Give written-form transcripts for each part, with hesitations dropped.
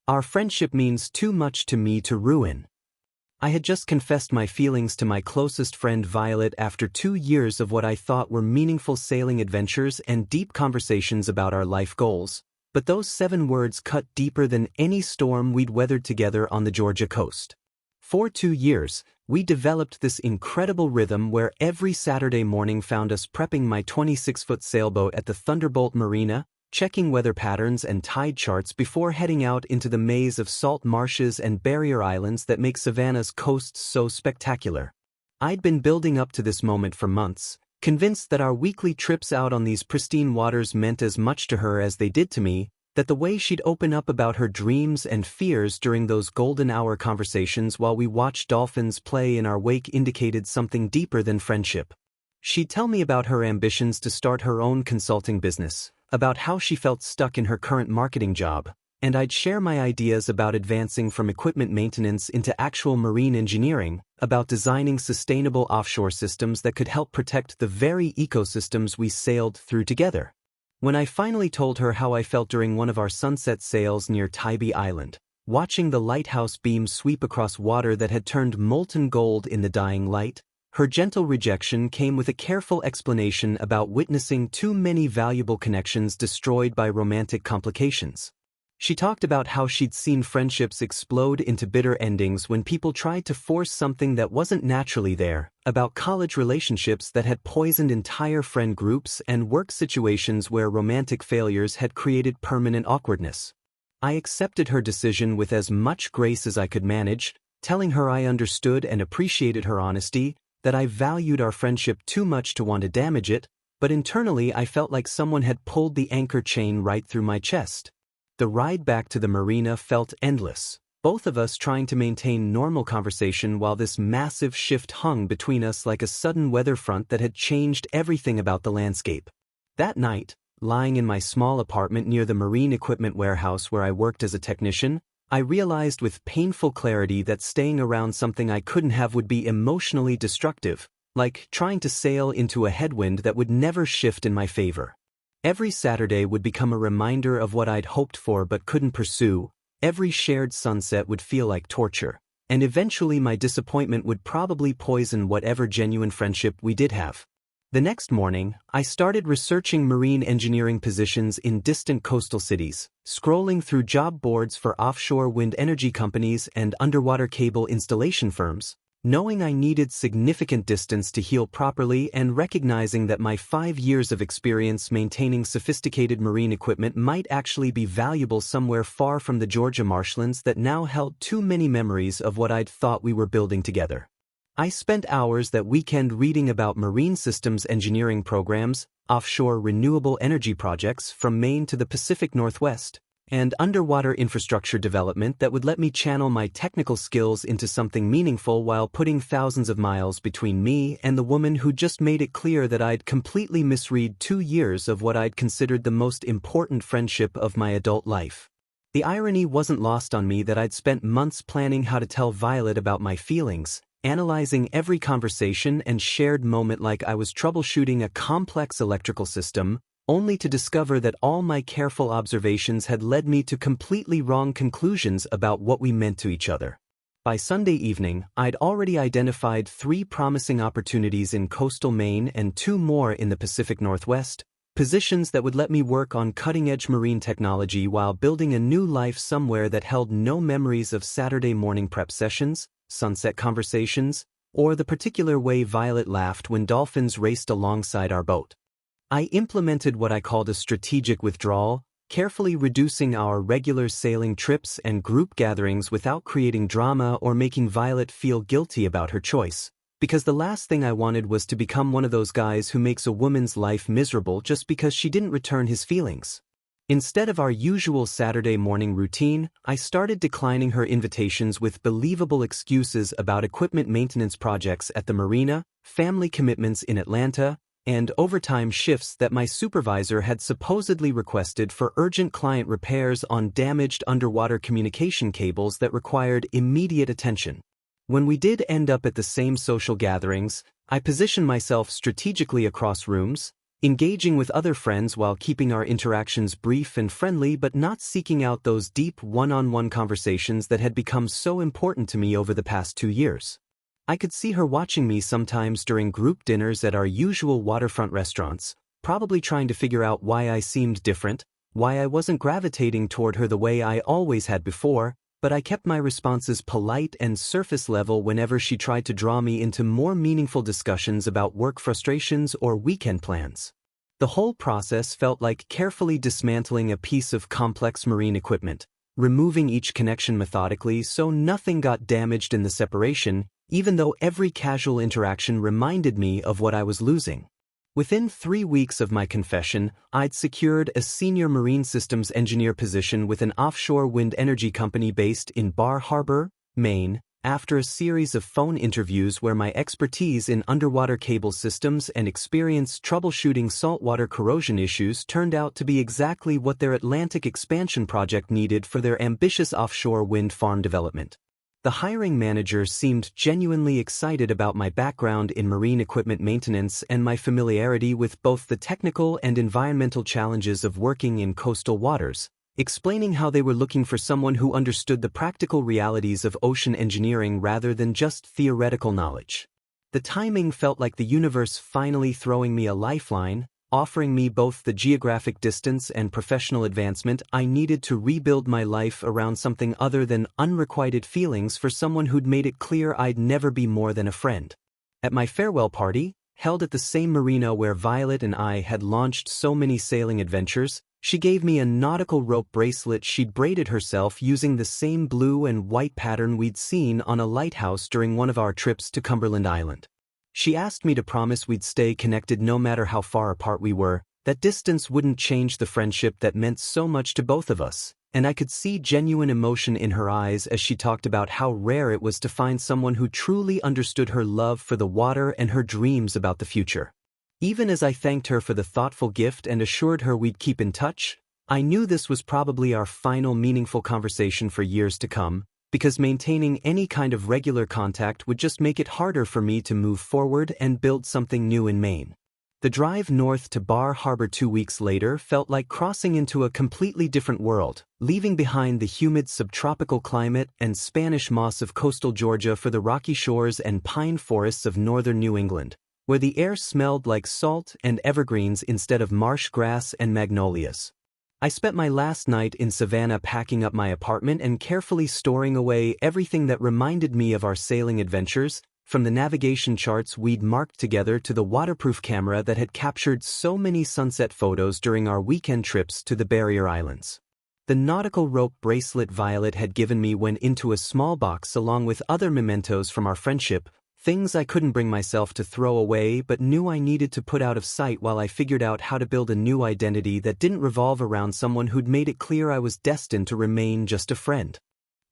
Our friendship means too much to me to ruin. I had just confessed my feelings to my closest friend Violet after 2 years of what I thought were meaningful sailing adventures and deep conversations about our life goals, but those 7 words cut deeper than any storm we'd weathered together on the Georgia coast. For 2 years, we developed this incredible rhythm where every Saturday morning found us prepping my 26-foot sailboat at the Thunderbolt Marina, checking weather patterns and tide charts before heading out into the maze of salt marshes and barrier islands that make Savannah's coasts so spectacular. I'd been building up to this moment for months, convinced that our weekly trips out on these pristine waters meant as much to her as they did to me, that the way she'd open up about her dreams and fears during those golden hour conversations while we watched dolphins play in our wake indicated something deeper than friendship. She'd tell me about her ambitions to start her own consulting business, about how she felt stuck in her current marketing job, and I'd share my ideas about advancing from equipment maintenance into actual marine engineering, about designing sustainable offshore systems that could help protect the very ecosystems we sailed through together. When I finally told her how I felt during one of our sunset sails near Tybee Island, watching the lighthouse beams sweep across water that had turned molten gold in the dying light, her gentle rejection came with a careful explanation about witnessing too many valuable connections destroyed by romantic complications. She talked about how she'd seen friendships explode into bitter endings when people tried to force something that wasn't naturally there, about college relationships that had poisoned entire friend groups and work situations where romantic failures had created permanent awkwardness. I accepted her decision with as much grace as I could manage, telling her I understood and appreciated her honesty, that I valued our friendship too much to want to damage it, but internally I felt like someone had pulled the anchor chain right through my chest. The ride back to the marina felt endless, both of us trying to maintain normal conversation while this massive shift hung between us like a sudden weather front that had changed everything about the landscape. That night, lying in my small apartment near the marine equipment warehouse where I worked as a technician, I realized with painful clarity that staying around something I couldn't have would be emotionally destructive, like trying to sail into a headwind that would never shift in my favor. Every Saturday would become a reminder of what I'd hoped for but couldn't pursue, every shared sunset would feel like torture, and eventually my disappointment would probably poison whatever genuine friendship we did have. The next morning, I started researching marine engineering positions in distant coastal cities, scrolling through job boards for offshore wind energy companies and underwater cable installation firms, knowing I needed significant distance to heal properly and recognizing that my 5 years of experience maintaining sophisticated marine equipment might actually be valuable somewhere far from the Georgia marshlands that now held too many memories of what I'd thought we were building together. I spent hours that weekend reading about marine systems engineering programs, offshore renewable energy projects from Maine to the Pacific Northwest, and underwater infrastructure development that would let me channel my technical skills into something meaningful while putting thousands of miles between me and the woman who just made it clear that I'd completely misread 2 years of what I'd considered the most important friendship of my adult life. The irony wasn't lost on me that I'd spent months planning how to tell Violet about my feelings, analyzing every conversation and shared moment like I was troubleshooting a complex electrical system, only to discover that all my careful observations had led me to completely wrong conclusions about what we meant to each other. By Sunday evening, I'd already identified 3 promising opportunities in coastal Maine and 2 more in the Pacific Northwest, positions that would let me work on cutting-edge marine technology while building a new life somewhere that held no memories of Saturday morning prep sessions, sunset conversations, or the particular way Violet laughed when dolphins raced alongside our boat. I implemented what I called a strategic withdrawal, carefully reducing our regular sailing trips and group gatherings without creating drama or making Violet feel guilty about her choice, because the last thing I wanted was to become one of those guys who makes a woman's life miserable just because she didn't return his feelings. Instead of our usual Saturday morning routine, I started declining her invitations with believable excuses about equipment maintenance projects at the marina, family commitments in Atlanta, and overtime shifts that my supervisor had supposedly requested for urgent client repairs on damaged underwater communication cables that required immediate attention. When we did end up at the same social gatherings, I positioned myself strategically across rooms, engaging with other friends while keeping our interactions brief and friendly but not seeking out those deep one-on-one conversations that had become so important to me over the past 2 years. I could see her watching me sometimes during group dinners at our usual waterfront restaurants, probably trying to figure out why I seemed different, why I wasn't gravitating toward her the way I always had before, but I kept my responses polite and surface level whenever she tried to draw me into more meaningful discussions about work frustrations or weekend plans. The whole process felt like carefully dismantling a piece of complex marine equipment, removing each connection methodically so nothing got damaged in the separation, even though every casual interaction reminded me of what I was losing. Within 3 weeks of my confession, I'd secured a senior marine systems engineer position with an offshore wind energy company based in Bar Harbor, Maine, after a series of phone interviews where my expertise in underwater cable systems and experience troubleshooting saltwater corrosion issues turned out to be exactly what their Atlantic expansion project needed for their ambitious offshore wind farm development. The hiring manager seemed genuinely excited about my background in marine equipment maintenance and my familiarity with both the technical and environmental challenges of working in coastal waters, explaining how they were looking for someone who understood the practical realities of ocean engineering rather than just theoretical knowledge. The timing felt like the universe finally throwing me a lifeline, offering me both the geographic distance and professional advancement I needed to rebuild my life around something other than unrequited feelings for someone who'd made it clear I'd never be more than a friend. At my farewell party, held at the same marina where Violet and I had launched so many sailing adventures, she gave me a nautical rope bracelet she'd braided herself using the same blue and white pattern we'd seen on a lighthouse during one of our trips to Cumberland Island. She asked me to promise we'd stay connected no matter how far apart we were, that distance wouldn't change the friendship that meant so much to both of us, and I could see genuine emotion in her eyes as she talked about how rare it was to find someone who truly understood her love for the water and her dreams about the future. Even as I thanked her for the thoughtful gift and assured her we'd keep in touch, I knew this was probably our final meaningful conversation for years to come, because maintaining any kind of regular contact would just make it harder for me to move forward and build something new in Maine. The drive north to Bar Harbor 2 weeks later felt like crossing into a completely different world, leaving behind the humid subtropical climate and Spanish moss of coastal Georgia for the rocky shores and pine forests of northern New England, where the air smelled like salt and evergreens instead of marsh grass and magnolias. I spent my last night in Savannah packing up my apartment and carefully storing away everything that reminded me of our sailing adventures, from the navigation charts we'd marked together to the waterproof camera that had captured so many sunset photos during our weekend trips to the Barrier Islands. The nautical rope bracelet Violet had given me went into a small box along with other mementos from our friendship, things I couldn't bring myself to throw away but knew I needed to put out of sight while I figured out how to build a new identity that didn't revolve around someone who'd made it clear I was destined to remain just a friend.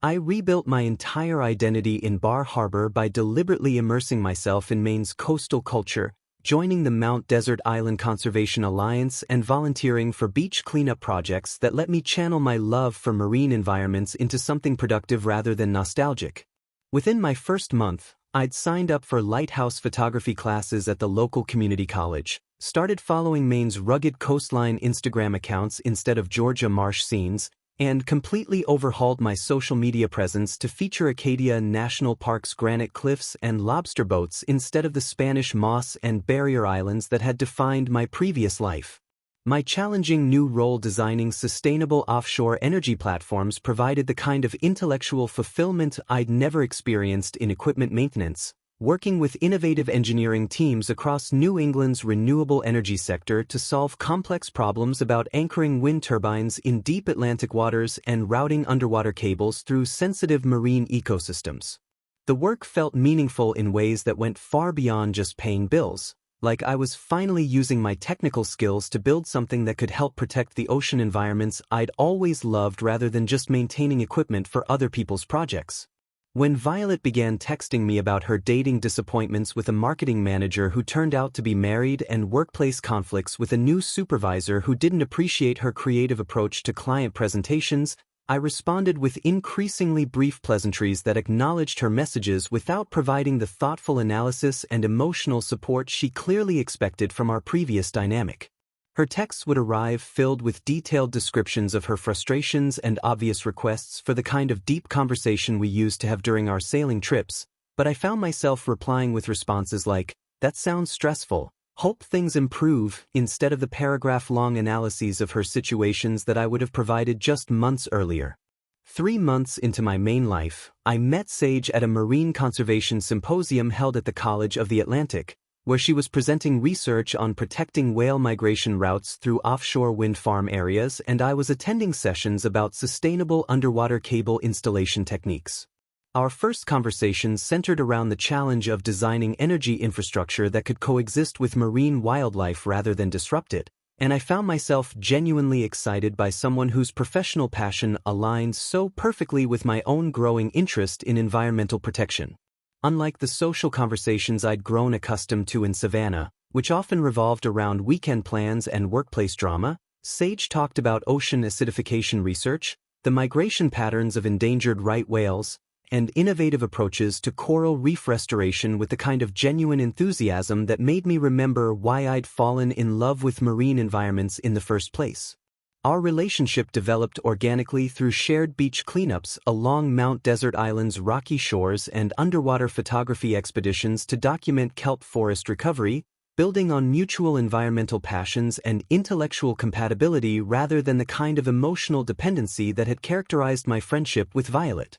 I rebuilt my entire identity in Bar Harbor by deliberately immersing myself in Maine's coastal culture, joining the Mount Desert Island Conservation Alliance and volunteering for beach cleanup projects that let me channel my love for marine environments into something productive rather than nostalgic. Within my first month, I'd signed up for lighthouse photography classes at the local community college, started following Maine's rugged coastline Instagram accounts instead of Georgia marsh scenes, and completely overhauled my social media presence to feature Acadia National Park's granite cliffs and lobster boats instead of the Spanish moss and barrier islands that had defined my previous life. My challenging new role designing sustainable offshore energy platforms provided the kind of intellectual fulfillment I'd never experienced in equipment maintenance, working with innovative engineering teams across New England's renewable energy sector to solve complex problems about anchoring wind turbines in deep Atlantic waters and routing underwater cables through sensitive marine ecosystems. The work felt meaningful in ways that went far beyond just paying bills, like I was finally using my technical skills to build something that could help protect the ocean environments I'd always loved rather than just maintaining equipment for other people's projects. When Violet began texting me about her dating disappointments with a marketing manager who turned out to be married and workplace conflicts with a new supervisor who didn't appreciate her creative approach to client presentations, I responded with increasingly brief pleasantries that acknowledged her messages without providing the thoughtful analysis and emotional support she clearly expected from our previous dynamic. Her texts would arrive filled with detailed descriptions of her frustrations and obvious requests for the kind of deep conversation we used to have during our sailing trips, but I found myself replying with responses like, "That sounds stressful. Hope things improve," instead of the paragraph-long analyses of her situations that I would have provided just months earlier. 3 months into my main life, I met Sage at a marine conservation symposium held at the College of the Atlantic, where she was presenting research on protecting whale migration routes through offshore wind farm areas, and I was attending sessions about sustainable underwater cable installation techniques. Our first conversations centered around the challenge of designing energy infrastructure that could coexist with marine wildlife rather than disrupt it, and I found myself genuinely excited by someone whose professional passion aligned so perfectly with my own growing interest in environmental protection. Unlike the social conversations I'd grown accustomed to in Savannah, which often revolved around weekend plans and workplace drama, Sage talked about ocean acidification research, the migration patterns of endangered right whales, and innovative approaches to coral reef restoration with the kind of genuine enthusiasm that made me remember why I'd fallen in love with marine environments in the first place. Our relationship developed organically through shared beach cleanups along Mount Desert Island's rocky shores and underwater photography expeditions to document kelp forest recovery, building on mutual environmental passions and intellectual compatibility rather than the kind of emotional dependency that had characterized my friendship with Violet.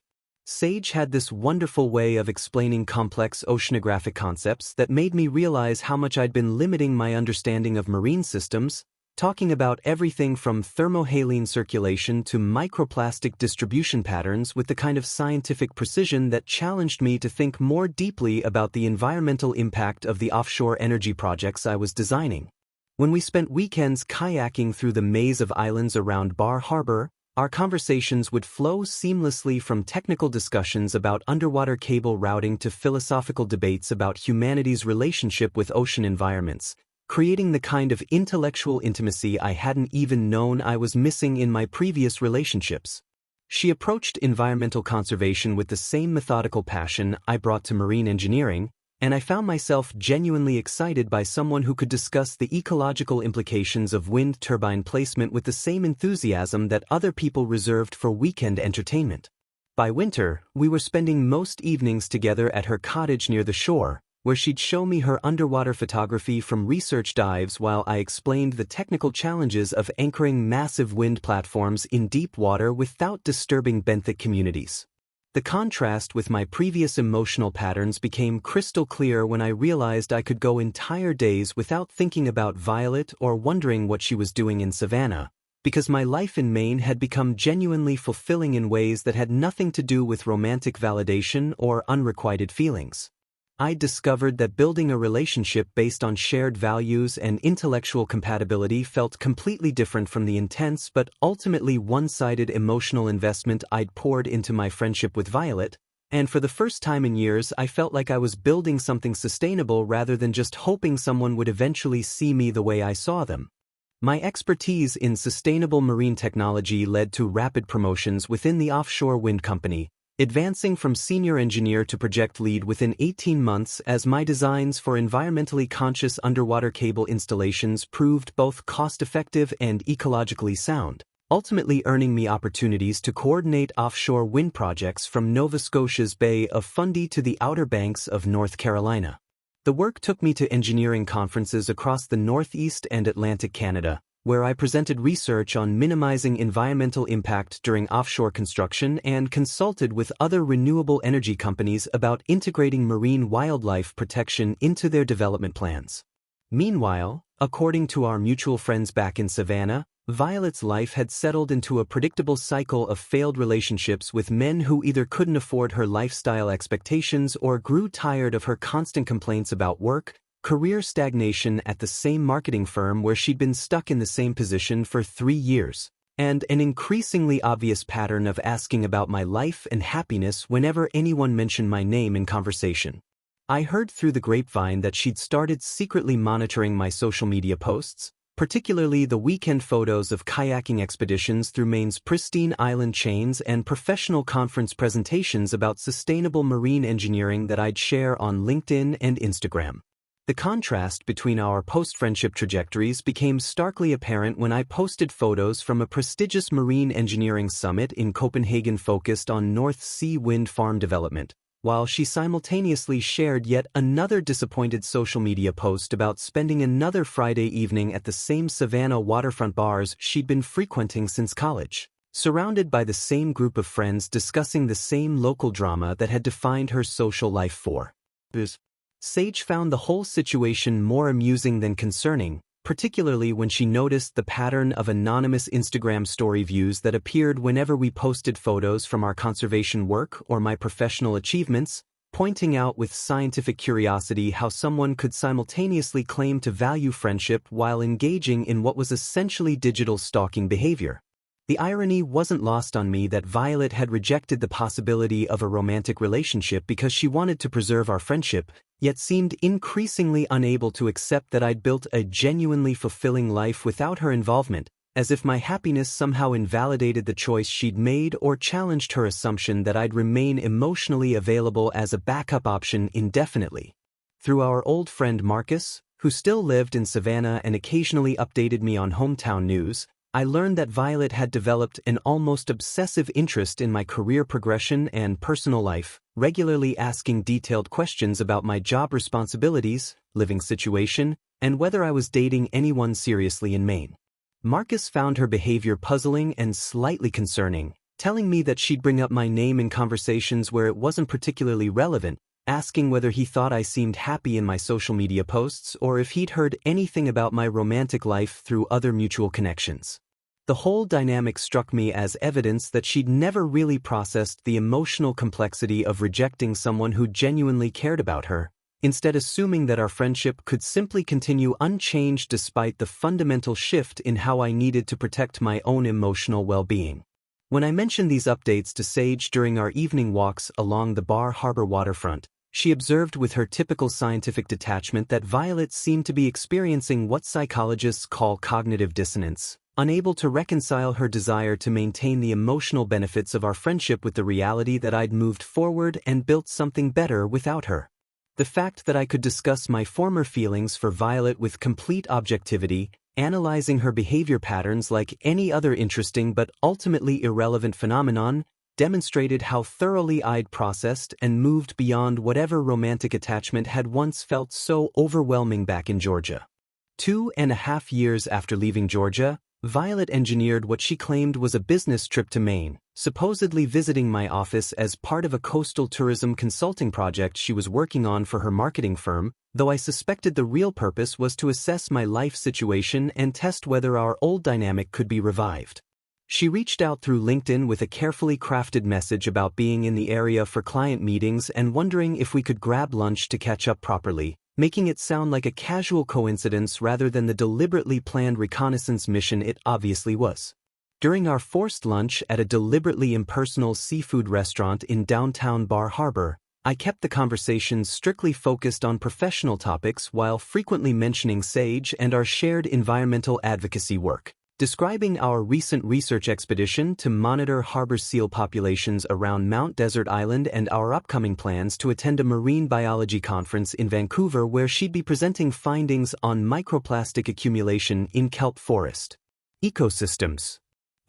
Sage had this wonderful way of explaining complex oceanographic concepts that made me realize how much I'd been limiting my understanding of marine systems, talking about everything from thermohaline circulation to microplastic distribution patterns with the kind of scientific precision that challenged me to think more deeply about the environmental impact of the offshore energy projects I was designing. When we spent weekends kayaking through the maze of islands around Bar Harbor, our conversations would flow seamlessly from technical discussions about underwater cable routing to philosophical debates about humanity's relationship with ocean environments, creating the kind of intellectual intimacy I hadn't even known I was missing in my previous relationships. She approached environmental conservation with the same methodical passion I brought to marine engineering, and I found myself genuinely excited by someone who could discuss the ecological implications of wind turbine placement with the same enthusiasm that other people reserved for weekend entertainment. By winter, we were spending most evenings together at her cottage near the shore, where she'd show me her underwater photography from research dives while I explained the technical challenges of anchoring massive wind platforms in deep water without disturbing benthic communities. The contrast with my previous emotional patterns became crystal clear when I realized I could go entire days without thinking about Violet or wondering what she was doing in Savannah, because my life in Maine had become genuinely fulfilling in ways that had nothing to do with romantic validation or unrequited feelings. I discovered that building a relationship based on shared values and intellectual compatibility felt completely different from the intense but ultimately one-sided emotional investment I'd poured into my friendship with Violet, and for the first time in years I felt like I was building something sustainable rather than just hoping someone would eventually see me the way I saw them. My expertise in sustainable marine technology led to rapid promotions within the offshore wind company, advancing from senior engineer to project lead within 18 months as my designs for environmentally conscious underwater cable installations proved both cost-effective and ecologically sound, ultimately earning me opportunities to coordinate offshore wind projects from Nova Scotia's Bay of Fundy to the Outer Banks of North Carolina. The work took me to engineering conferences across the Northeast and Atlantic Canada, where I presented research on minimizing environmental impact during offshore construction and consulted with other renewable energy companies about integrating marine wildlife protection into their development plans. Meanwhile, according to our mutual friends back in Savannah, Violet's life had settled into a predictable cycle of failed relationships with men who either couldn't afford her lifestyle expectations or grew tired of her constant complaints about work, career stagnation at the same marketing firm where she'd been stuck in the same position for 3 years, and an increasingly obvious pattern of asking about my life and happiness whenever anyone mentioned my name in conversation. I heard through the grapevine that she'd started secretly monitoring my social media posts, particularly the weekend photos of kayaking expeditions through Maine's pristine island chains and professional conference presentations about sustainable marine engineering that I'd share on LinkedIn and Instagram. The contrast between our post-friendship trajectories became starkly apparent when I posted photos from a prestigious marine engineering summit in Copenhagen focused on North Sea wind farm development, while she simultaneously shared yet another disappointed social media post about spending another Friday evening at the same Savannah waterfront bars she'd been frequenting since college, surrounded by the same group of friends discussing the same local drama that had defined her social life for years. Sage found the whole situation more amusing than concerning, particularly when she noticed the pattern of anonymous Instagram story views that appeared whenever we posted photos from our conservation work or my professional achievements, pointing out with scientific curiosity how someone could simultaneously claim to value friendship while engaging in what was essentially digital stalking behavior. The irony wasn't lost on me that Violet had rejected the possibility of a romantic relationship because she wanted to preserve our friendship, yet seemed increasingly unable to accept that I'd built a genuinely fulfilling life without her involvement, as if my happiness somehow invalidated the choice she'd made or challenged her assumption that I'd remain emotionally available as a backup option indefinitely. Through our old friend Marcus, who still lived in Savannah and occasionally updated me on hometown news, I learned that Violet had developed an almost obsessive interest in my career progression and personal life, regularly asking detailed questions about my job responsibilities, living situation, and whether I was dating anyone seriously in Maine. Marcus found her behavior puzzling and slightly concerning, telling me that she'd bring up my name in conversations where it wasn't particularly relevant, asking whether he thought I seemed happy in my social media posts or if he'd heard anything about my romantic life through other mutual connections. The whole dynamic struck me as evidence that she'd never really processed the emotional complexity of rejecting someone who genuinely cared about her, instead assuming that our friendship could simply continue unchanged despite the fundamental shift in how I needed to protect my own emotional well-being. When I mentioned these updates to Sage during our evening walks along the Bar Harbor waterfront, she observed with her typical scientific detachment that Violet seemed to be experiencing what psychologists call cognitive dissonance, unable to reconcile her desire to maintain the emotional benefits of our friendship with the reality that I'd moved forward and built something better without her. The fact that I could discuss my former feelings for Violet with complete objectivity, analyzing her behavior patterns like any other interesting but ultimately irrelevant phenomenon, demonstrated how thoroughly I'd processed and moved beyond whatever romantic attachment had once felt so overwhelming back in Georgia. 2.5 years after leaving Georgia, Violet engineered what she claimed was a business trip to Maine, supposedly visiting my office as part of a coastal tourism consulting project she was working on for her marketing firm, though I suspected the real purpose was to assess my life situation and test whether our old dynamic could be revived. She reached out through LinkedIn with a carefully crafted message about being in the area for client meetings and wondering if we could grab lunch to catch up properly, making it sound like a casual coincidence rather than the deliberately planned reconnaissance mission it obviously was. During our forced lunch at a deliberately impersonal seafood restaurant in downtown Bar Harbor, I kept the conversation strictly focused on professional topics while frequently mentioning Sage and our shared environmental advocacy work, describing our recent research expedition to monitor harbor seal populations around Mount Desert Island and our upcoming plans to attend a marine biology conference in Vancouver where she'd be presenting findings on microplastic accumulation in kelp forest ecosystems.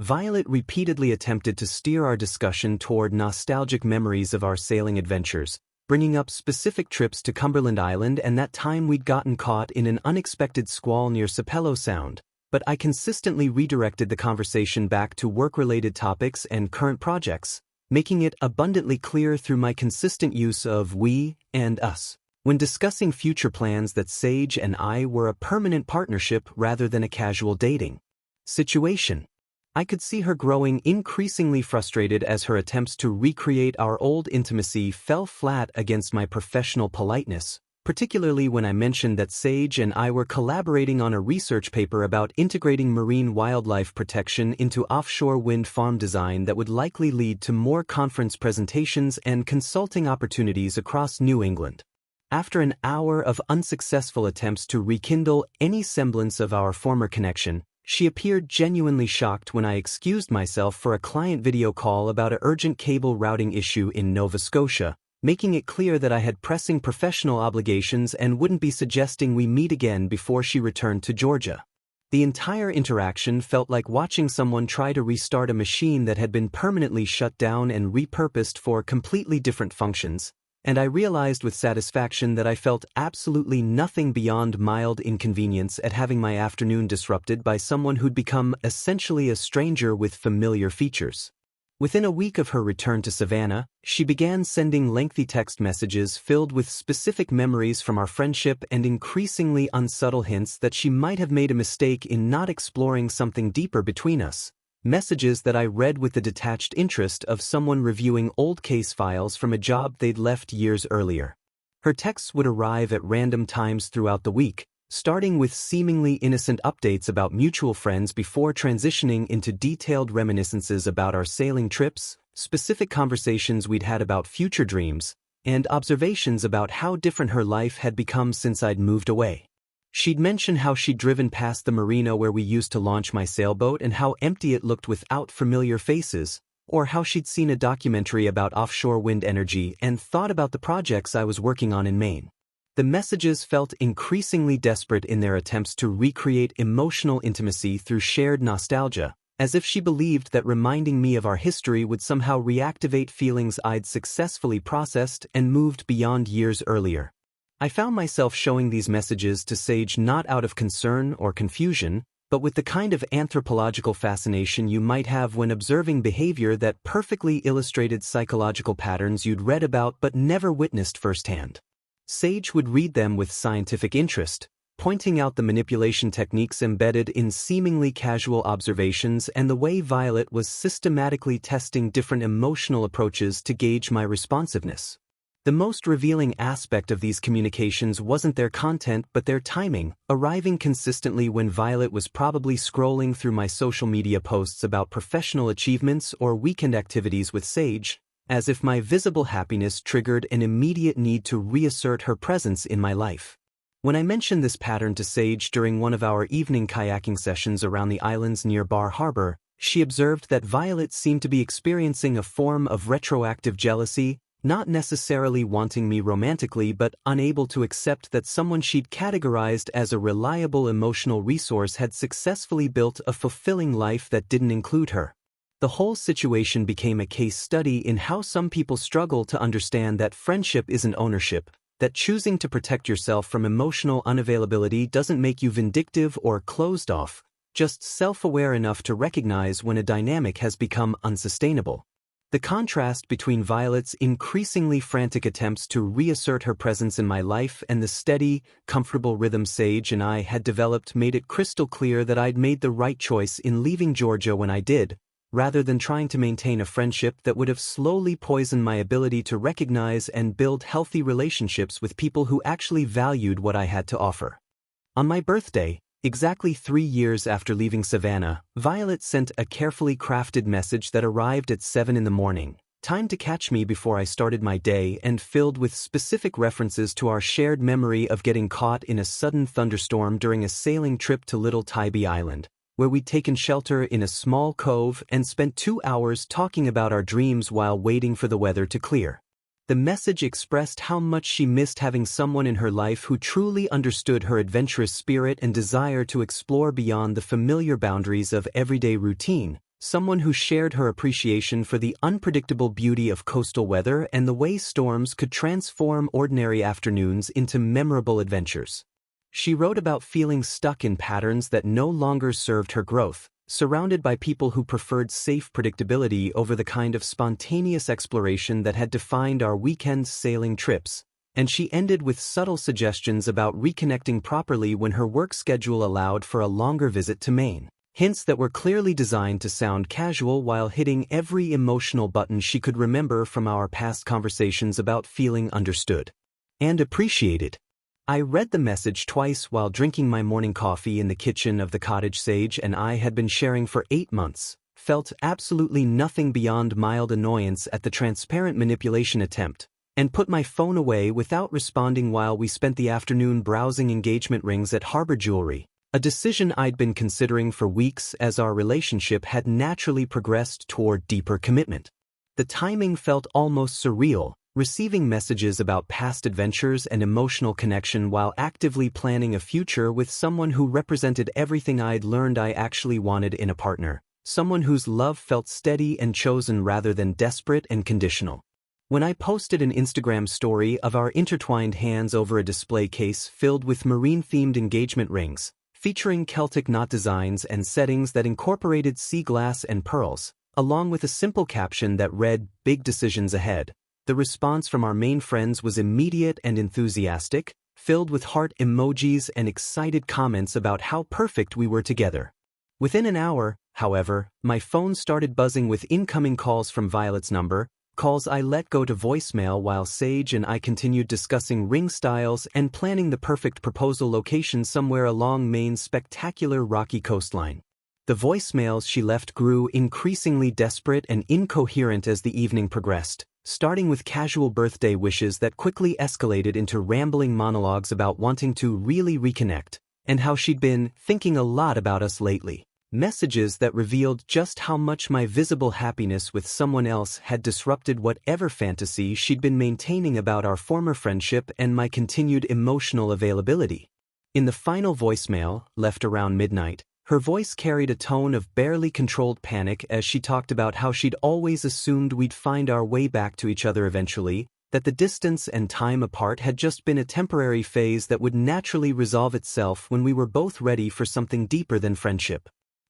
Violet repeatedly attempted to steer our discussion toward nostalgic memories of our sailing adventures, bringing up specific trips to Cumberland Island and that time we'd gotten caught in an unexpected squall near Sapelo Sound. But I consistently redirected the conversation back to work-related topics and current projects, making it abundantly clear through my consistent use of we and us when discussing future plans that Sage and I were a permanent partnership rather than a casual dating situation. I could see her growing increasingly frustrated as her attempts to recreate our old intimacy fell flat against my professional politeness, particularly when I mentioned that Sage and I were collaborating on a research paper about integrating marine wildlife protection into offshore wind farm design that would likely lead to more conference presentations and consulting opportunities across New England. After an hour of unsuccessful attempts to rekindle any semblance of our former connection, she appeared genuinely shocked when I excused myself for a client video call about an urgent cable routing issue in Nova Scotia, making it clear that I had pressing professional obligations and wouldn't be suggesting we meet again before she returned to Georgia. The entire interaction felt like watching someone try to restart a machine that had been permanently shut down and repurposed for completely different functions, and I realized with satisfaction that I felt absolutely nothing beyond mild inconvenience at having my afternoon disrupted by someone who'd become essentially a stranger with familiar features. Within a week of her return to Savannah, she began sending lengthy text messages filled with specific memories from our friendship and increasingly unsubtle hints that she might have made a mistake in not exploring something deeper between us. Messages that I read with the detached interest of someone reviewing old case files from a job they'd left years earlier. Her texts would arrive at random times throughout the week, starting with seemingly innocent updates about mutual friends before transitioning into detailed reminiscences about our sailing trips, specific conversations we'd had about future dreams, and observations about how different her life had become since I'd moved away. She'd mention how she'd driven past the marina where we used to launch my sailboat and how empty it looked without familiar faces, or how she'd seen a documentary about offshore wind energy and thought about the projects I was working on in Maine. The messages felt increasingly desperate in their attempts to recreate emotional intimacy through shared nostalgia, as if she believed that reminding me of our history would somehow reactivate feelings I'd successfully processed and moved beyond years earlier. I found myself showing these messages to Sage not out of concern or confusion, but with the kind of anthropological fascination you might have when observing behavior that perfectly illustrated psychological patterns you'd read about but never witnessed firsthand. Sage would read them with scientific interest, pointing out the manipulation techniques embedded in seemingly casual observations and the way Violet was systematically testing different emotional approaches to gauge my responsiveness. The most revealing aspect of these communications wasn't their content but their timing, arriving consistently when Violet was probably scrolling through my social media posts about professional achievements or weekend activities with Sage, as if my visible happiness triggered an immediate need to reassert her presence in my life. When I mentioned this pattern to Sage during one of our evening kayaking sessions around the islands near Bar Harbor, she observed that Violet seemed to be experiencing a form of retroactive jealousy, not necessarily wanting me romantically but unable to accept that someone she'd categorized as a reliable emotional resource had successfully built a fulfilling life that didn't include her. The whole situation became a case study in how some people struggle to understand that friendship isn't ownership, that choosing to protect yourself from emotional unavailability doesn't make you vindictive or closed off, just self-aware enough to recognize when a dynamic has become unsustainable. The contrast between Violet's increasingly frantic attempts to reassert her presence in my life and the steady, comfortable rhythm Sage and I had developed made it crystal clear that I'd made the right choice in leaving Georgia when I did, rather than trying to maintain a friendship that would have slowly poisoned my ability to recognize and build healthy relationships with people who actually valued what I had to offer. On my birthday, exactly 3 years after leaving Savannah, Violet sent a carefully crafted message that arrived at 7 in the morning, timed to catch me before I started my day and filled with specific references to our shared memory of getting caught in a sudden thunderstorm during a sailing trip to Little Tybee Island, where we'd taken shelter in a small cove and spent 2 hours talking about our dreams while waiting for the weather to clear. The message expressed how much she missed having someone in her life who truly understood her adventurous spirit and desire to explore beyond the familiar boundaries of everyday routine, someone who shared her appreciation for the unpredictable beauty of coastal weather and the way storms could transform ordinary afternoons into memorable adventures. She wrote about feeling stuck in patterns that no longer served her growth, surrounded by people who preferred safe predictability over the kind of spontaneous exploration that had defined our weekend sailing trips, and she ended with subtle suggestions about reconnecting properly when her work schedule allowed for a longer visit to Maine. Hints that were clearly designed to sound casual while hitting every emotional button she could remember from our past conversations about feeling understood and appreciated. I read the message twice while drinking my morning coffee in the kitchen of the cottage Sage and I had been sharing for 8 months, felt absolutely nothing beyond mild annoyance at the transparent manipulation attempt, and put my phone away without responding while we spent the afternoon browsing engagement rings at Harbor Jewelry, a decision I'd been considering for weeks as our relationship had naturally progressed toward deeper commitment. The timing felt almost surreal, receiving messages about past adventures and emotional connection while actively planning a future with someone who represented everything I'd learned I actually wanted in a partner, someone whose love felt steady and chosen rather than desperate and conditional. When I posted an Instagram story of our intertwined hands over a display case filled with marine-themed engagement rings, featuring Celtic knot designs and settings that incorporated sea glass and pearls, along with a simple caption that read, "Big decisions ahead," the response from our main friends was immediate and enthusiastic, filled with heart emojis and excited comments about how perfect we were together. Within an hour, however, my phone started buzzing with incoming calls from Violet's number, calls I let go to voicemail while Sage and I continued discussing ring styles and planning the perfect proposal location somewhere along Maine's spectacular rocky coastline. The voicemails she left grew increasingly desperate and incoherent as the evening progressed, starting with casual birthday wishes that quickly escalated into rambling monologues about wanting to really reconnect, and how she'd been thinking a lot about us lately. Messages that revealed just how much my visible happiness with someone else had disrupted whatever fantasy she'd been maintaining about our former friendship and my continued emotional availability. In the final voicemail, left around midnight, her voice carried a tone of barely controlled panic as she talked about how she'd always assumed we'd find our way back to each other eventually, that the distance and time apart had just been a temporary phase that would naturally resolve itself when we were both ready for something deeper than friendship.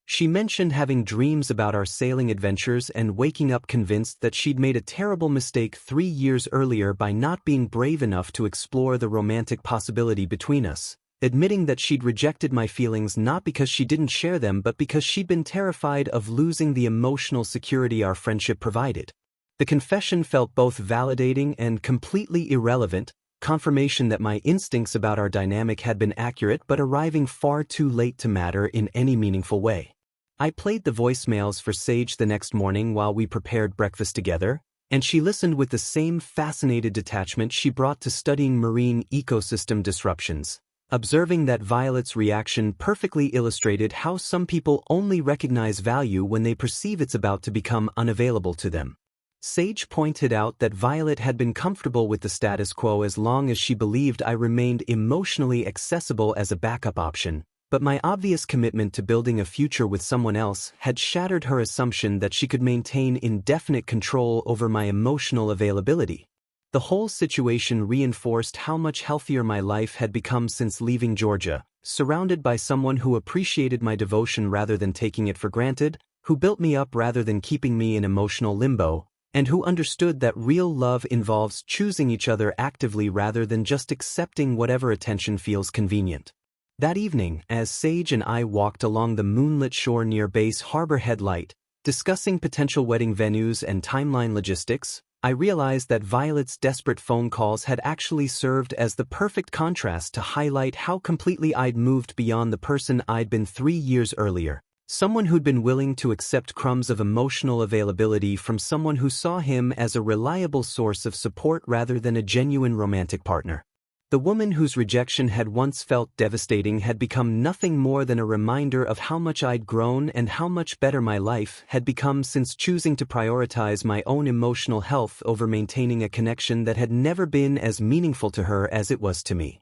She mentioned having dreams about our sailing adventures and waking up convinced that she'd made a terrible mistake 3 years earlier by not being brave enough to explore the romantic possibility between us, admitting that she'd rejected my feelings not because she didn't share them but because she'd been terrified of losing the emotional security our friendship provided. The confession felt both validating and completely irrelevant, confirmation that my instincts about our dynamic had been accurate but arriving far too late to matter in any meaningful way. I played the voicemails for Sage the next morning while we prepared breakfast together, and she listened with the same fascinated detachment she brought to studying marine ecosystem disruptions, observing that Violet's reaction perfectly illustrated how some people only recognize value when they perceive it's about to become unavailable to them. Sage pointed out that Violet had been comfortable with the status quo as long as she believed I remained emotionally accessible as a backup option, but my obvious commitment to building a future with someone else had shattered her assumption that she could maintain indefinite control over my emotional availability. The whole situation reinforced how much healthier my life had become since leaving Georgia, surrounded by someone who appreciated my devotion rather than taking it for granted, who built me up rather than keeping me in emotional limbo, and who understood that real love involves choosing each other actively rather than just accepting whatever attention feels convenient. That evening, as Sage and I walked along the moonlit shore near Base Harbor Headlight, discussing potential wedding venues and timeline logistics, I realized that Violet's desperate phone calls had actually served as the perfect contrast to highlight how completely I'd moved beyond the person I'd been 3 years earlier, someone who'd been willing to accept crumbs of emotional availability from someone who saw him as a reliable source of support rather than a genuine romantic partner. The woman whose rejection had once felt devastating had become nothing more than a reminder of how much I'd grown and how much better my life had become since choosing to prioritize my own emotional health over maintaining a connection that had never been as meaningful to her as it was to me.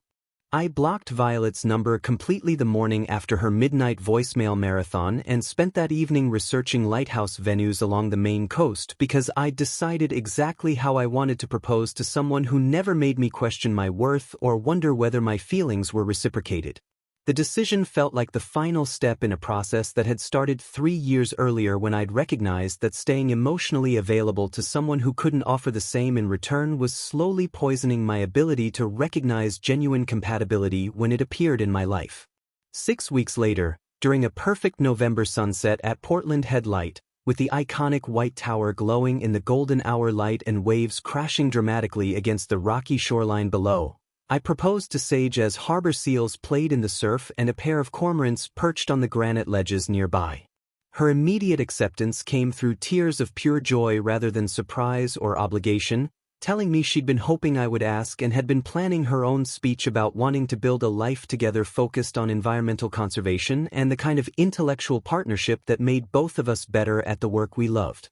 I blocked Violet's number completely the morning after her midnight voicemail marathon and spent that evening researching lighthouse venues along the Maine coast because I'd decided exactly how I wanted to propose to someone who never made me question my worth or wonder whether my feelings were reciprocated. The decision felt like the final step in a process that had started 3 years earlier when I'd recognized that staying emotionally available to someone who couldn't offer the same in return was slowly poisoning my ability to recognize genuine compatibility when it appeared in my life. 6 weeks later, during a perfect November sunset at Portland Head Light, with the iconic white tower glowing in the golden hour light and waves crashing dramatically against the rocky shoreline below, I proposed to Sage as harbor seals played in the surf and a pair of cormorants perched on the granite ledges nearby. Her immediate acceptance came through tears of pure joy rather than surprise or obligation, telling me she'd been hoping I would ask and had been planning her own speech about wanting to build a life together focused on environmental conservation and the kind of intellectual partnership that made both of us better at the work we loved.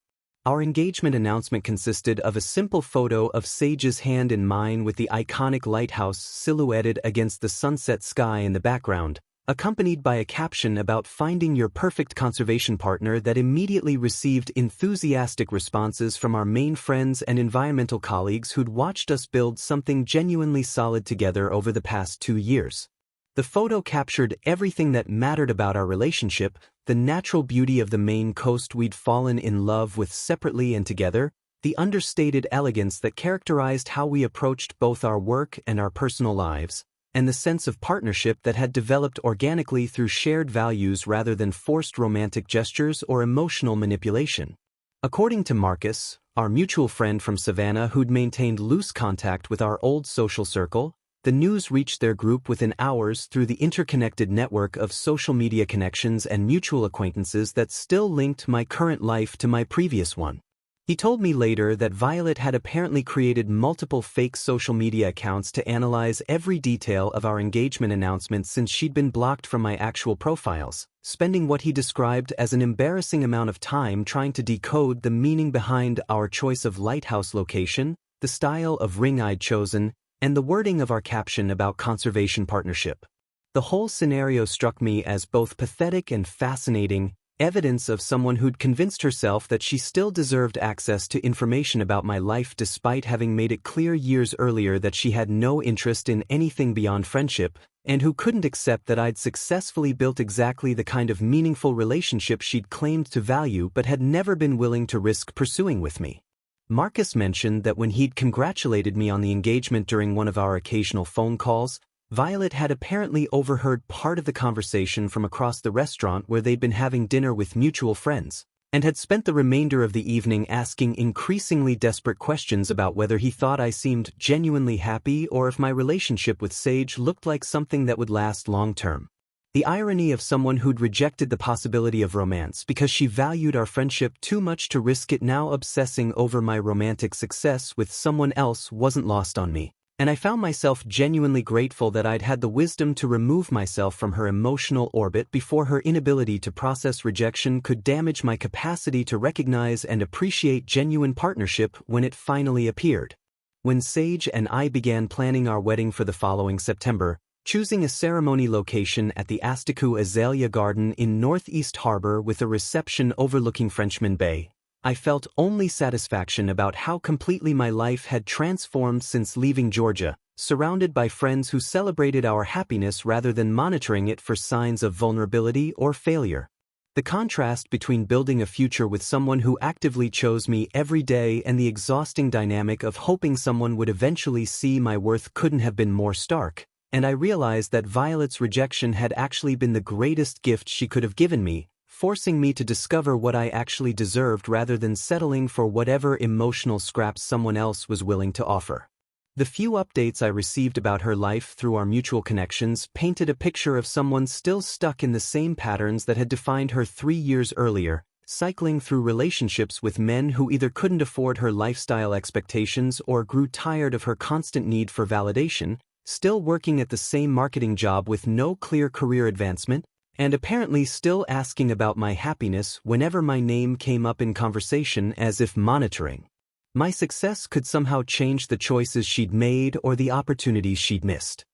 Our engagement announcement consisted of a simple photo of Sage's hand in mine with the iconic lighthouse silhouetted against the sunset sky in the background, accompanied by a caption about finding your perfect conservation partner that immediately received enthusiastic responses from our main friends and environmental colleagues who'd watched us build something genuinely solid together over the past 2 years. The photo captured everything that mattered about our relationship: the natural beauty of the Maine coast we'd fallen in love with separately and together, the understated elegance that characterized how we approached both our work and our personal lives, and the sense of partnership that had developed organically through shared values rather than forced romantic gestures or emotional manipulation. According to Marcus, our mutual friend from Savannah who'd maintained loose contact with our old social circle, the news reached their group within hours through the interconnected network of social media connections and mutual acquaintances that still linked my current life to my previous one. He told me later that Violet had apparently created multiple fake social media accounts to analyze every detail of our engagement announcement since she'd been blocked from my actual profiles, spending what he described as an embarrassing amount of time trying to decode the meaning behind our choice of lighthouse location, the style of ring I'd chosen, and the wording of our caption about conservation partnership. The whole scenario struck me as both pathetic and fascinating, evidence of someone who'd convinced herself that she still deserved access to information about my life despite having made it clear years earlier that she had no interest in anything beyond friendship, and who couldn't accept that I'd successfully built exactly the kind of meaningful relationship she'd claimed to value but had never been willing to risk pursuing with me. Marcus mentioned that when he'd congratulated me on the engagement during one of our occasional phone calls, Violet had apparently overheard part of the conversation from across the restaurant where they'd been having dinner with mutual friends, and had spent the remainder of the evening asking increasingly desperate questions about whether he thought I seemed genuinely happy or if my relationship with Sage looked like something that would last long-term. The irony of someone who'd rejected the possibility of romance because she valued our friendship too much to risk it now obsessing over my romantic success with someone else wasn't lost on me, and I found myself genuinely grateful that I'd had the wisdom to remove myself from her emotional orbit before her inability to process rejection could damage my capacity to recognize and appreciate genuine partnership when it finally appeared. When Sage and I began planning our wedding for the following September, choosing a ceremony location at the Astikou Azalea Garden in Northeast Harbor with a reception overlooking Frenchman Bay, I felt only satisfaction about how completely my life had transformed since leaving Georgia, surrounded by friends who celebrated our happiness rather than monitoring it for signs of vulnerability or failure. The contrast between building a future with someone who actively chose me every day and the exhausting dynamic of hoping someone would eventually see my worth couldn't have been more stark, and I realized that Violet's rejection had actually been the greatest gift she could have given me, forcing me to discover what I actually deserved rather than settling for whatever emotional scraps someone else was willing to offer. The few updates I received about her life through our mutual connections painted a picture of someone still stuck in the same patterns that had defined her 3 years earlier, cycling through relationships with men who either couldn't afford her lifestyle expectations or grew tired of her constant need for validation, still working at the same marketing job with no clear career advancement, and apparently still asking about my happiness whenever my name came up in conversation as if monitoring my success could somehow change the choices she'd made or the opportunities she'd missed.